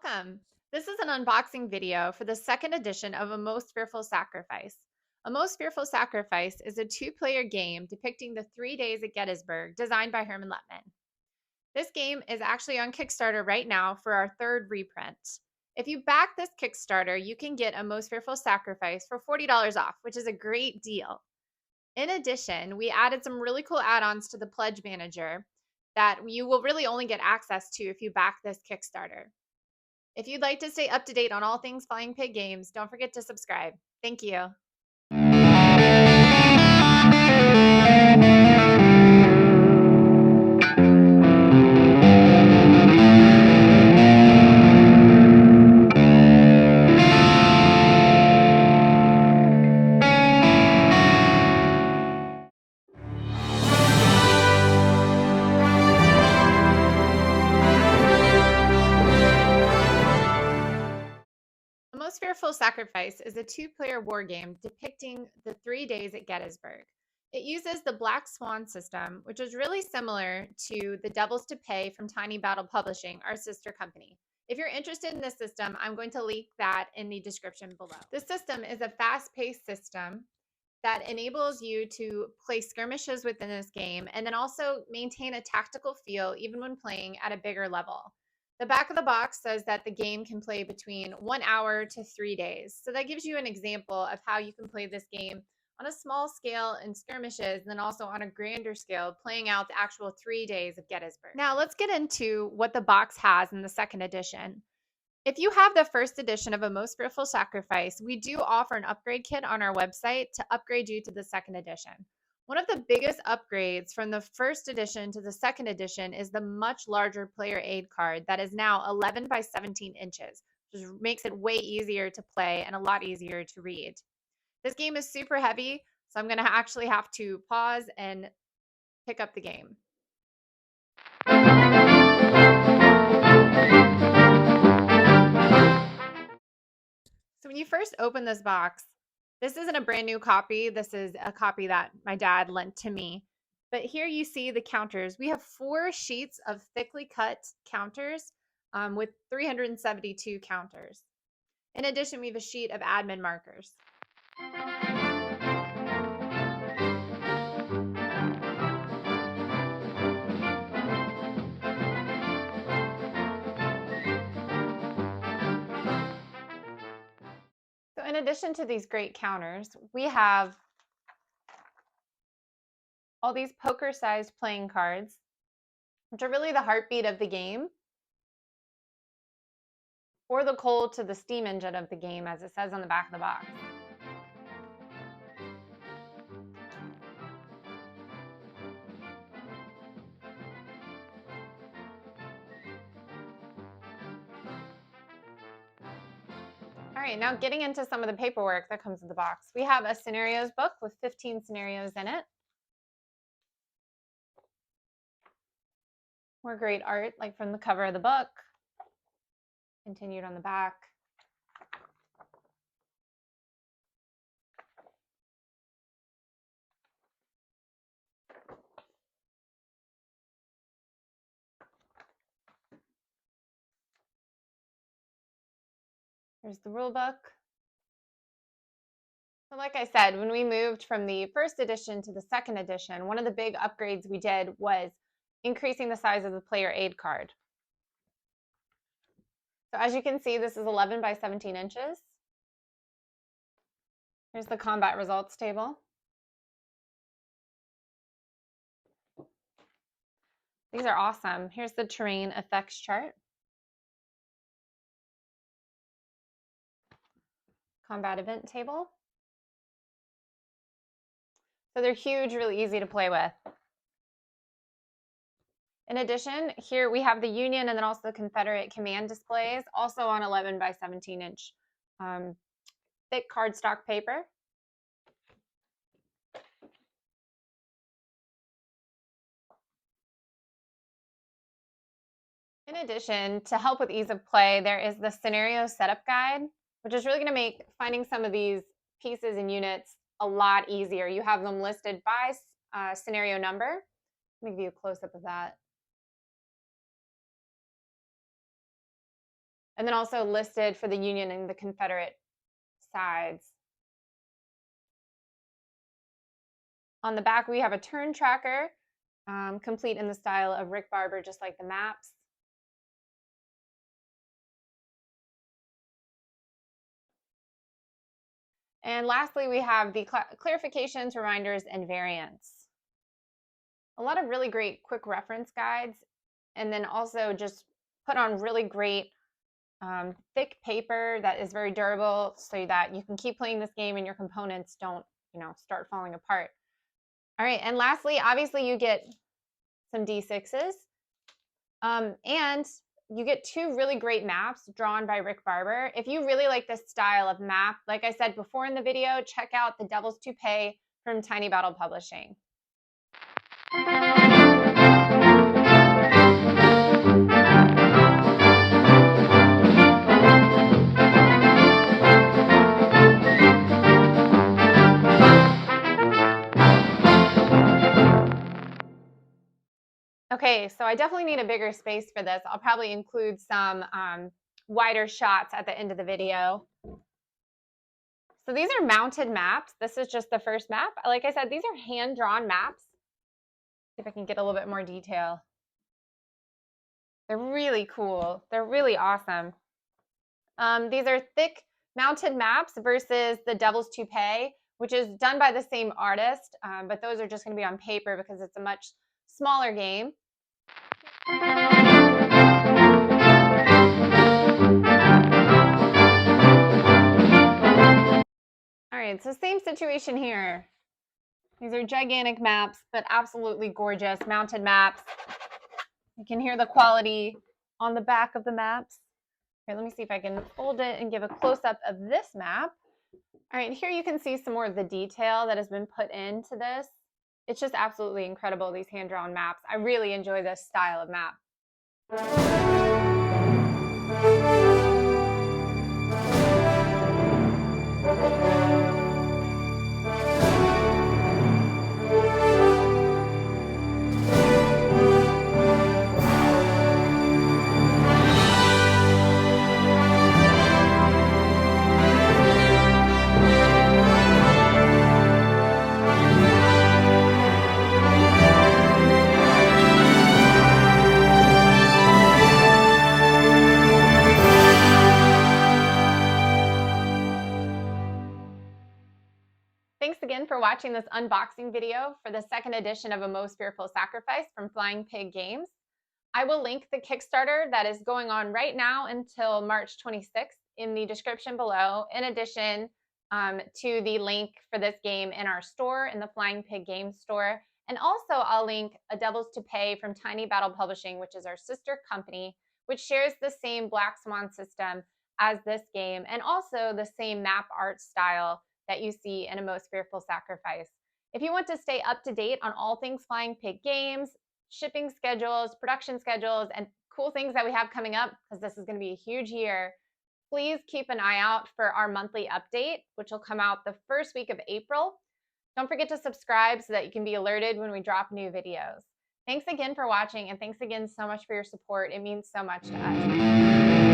Welcome. This is an unboxing video for the second edition of A Most Fearful Sacrifice. A Most Fearful Sacrifice is a two-player game depicting the 3 days at Gettysburg designed by Hermann Luttmann. This game is actually on Kickstarter right now for our third reprint. If you back this Kickstarter, you can get A Most Fearful Sacrifice for $40 off, which is a great deal. In addition, we added some really cool add-ons to the Pledge Manager that you will really only get access to if you back this Kickstarter. If you'd like to stay up to date on all things Flying Pig Games, don't forget to subscribe. Thank you. The Most Fearful Sacrifice is a two-player war game depicting the 3 days at Gettysburg. It uses the Black Swan system, which is really similar to the Devils to Pay from Tiny Battle Publishing, our sister company. If you're interested in this system, I'm going to link that in the description below. This system is a fast-paced system that enables you to play skirmishes within this game and then also maintain a tactical feel even when playing at a bigger level. The back of the box says that the game can play between 1 hour to 3 days. So that gives you an example of how you can play this game on a small scale in skirmishes and then also on a grander scale, playing out the actual 3 days of Gettysburg. Now let's get into what the box has in the second edition. If you have the first edition of A Most Fearful Sacrifice, we do offer an upgrade kit on our website to upgrade you to the second edition. One of the biggest upgrades from the first edition to the second edition is the much larger player aid card that is now 11 by 17 inches, which makes it way easier to play and a lot easier to read. This game is super heavy, so I'm going to actually have to pause and pick up the game. So when you first open this box, this isn't a brand new copy. This is a copy that my dad lent to me. But here you see the counters. We have 4 sheets of thickly cut counters with 372 counters. In addition, we have a sheet of admin markers. So in addition to these great counters, we have all these poker-sized playing cards, which are really the heartbeat of the game, or the coal to the steam engine of the game, as it says on the back of the box. All right, now getting into some of the paperwork that comes with the box. We have a scenarios book with 15 scenarios in it. More great art, like from the cover of the book. Continued on the back. Here's the rule book. So like I said, when we moved from the first edition to the second edition, one of the big upgrades we did was increasing the size of the player aid card. So as you can see, this is 11 by 17 inches. Here's the combat results table. These are awesome. Here's the terrain effects chart. Combat event table. So they're huge, really easy to play with. In addition, here we have the Union and then also the Confederate command displays, also on 11 by 17 inch thick cardstock paper. In addition, to help with ease of play, there is the scenario setup guide, which is really going to make finding some of these pieces and units a lot easier. You have them listed by scenario number. Let me give you a close-up of that. and then also listed for the Union and the Confederate sides. On the back, we have a turn tracker, complete in the style of Rick Barber, just like the maps. And lastly, we have the clarifications, reminders, and variants. A lot of really great quick reference guides, and then also just put on really great thick paper that is very durable so that you can keep playing this game and your components don't, start falling apart. All right, and lastly, obviously you get some D6s, and you get 2 really great maps drawn by Rick Barber. If you really like this style of map, like I said before in the video, check out The Devil's Toupee from Tiny Battle Publishing. Okay, so I definitely need a bigger space for this. I'll probably include some wider shots at the end of the video. So these are mounted maps. This is just the first map. Like I said, these are hand-drawn maps. See if I can get a little bit more detail. They're really cool. They're really awesome. These are thick mounted maps versus the Devil's Toupee, which is done by the same artist, but those are just going to be on paper because it's a much smaller game. All right, so same situation here. These are gigantic maps, but absolutely gorgeous mounted maps. You can hear the quality on the back of the maps. Here, let me see if I can fold it and give a close-up of this map. All right, here you can see some more of the detail that has been put into this. It's just absolutely incredible, these hand-drawn maps. I really enjoy this style of map. Thanks again for watching this unboxing video for the second edition of A Most Fearful Sacrifice from Flying Pig Games. I will link the Kickstarter that is going on right now until March 26th in the description below, in addition to the link for this game in our store, in the Flying Pig Games store. And also I'll link A Devil's Toupee from Tiny Battle Publishing, which is our sister company, which shares the same Black Swan system as this game, and also the same map art style that you see in A Most Fearful Sacrifice. If you want to stay up to date on all things Flying Pig Games, shipping schedules, production schedules, and cool things that we have coming up, because this is going to be a huge year, please keep an eye out for our monthly update, which will come out the first week of April. Don't forget to subscribe so that you can be alerted when we drop new videos. Thanks again for watching, and thanks again so much for your support. It means so much to us.